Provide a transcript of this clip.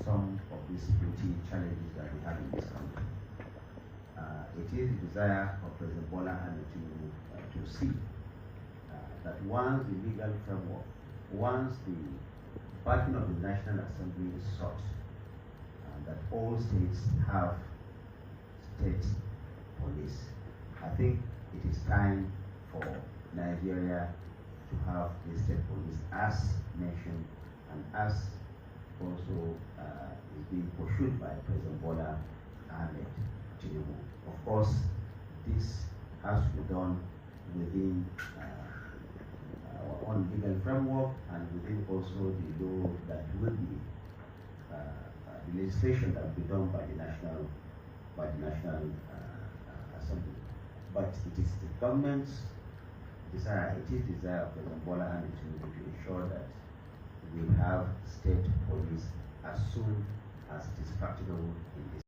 some of these security challenges that we have in this country. It is the desire of President Bola Ahmed to see that once the legal framework, once the backing of the National Assembly is sought, that all states have state police. I think it is time for Nigeria to have the state police as mentioned and as also is being pursued by President Bola Ahmed Tinubu. Of course, this has to be done within our own legal framework and within also the law that will be the legislation that will be done by the National Assembly. But it is the government's desire, it is the desire of President Bola Ahmed Tinubu to ensure that we have state police as soon as it is practicable in this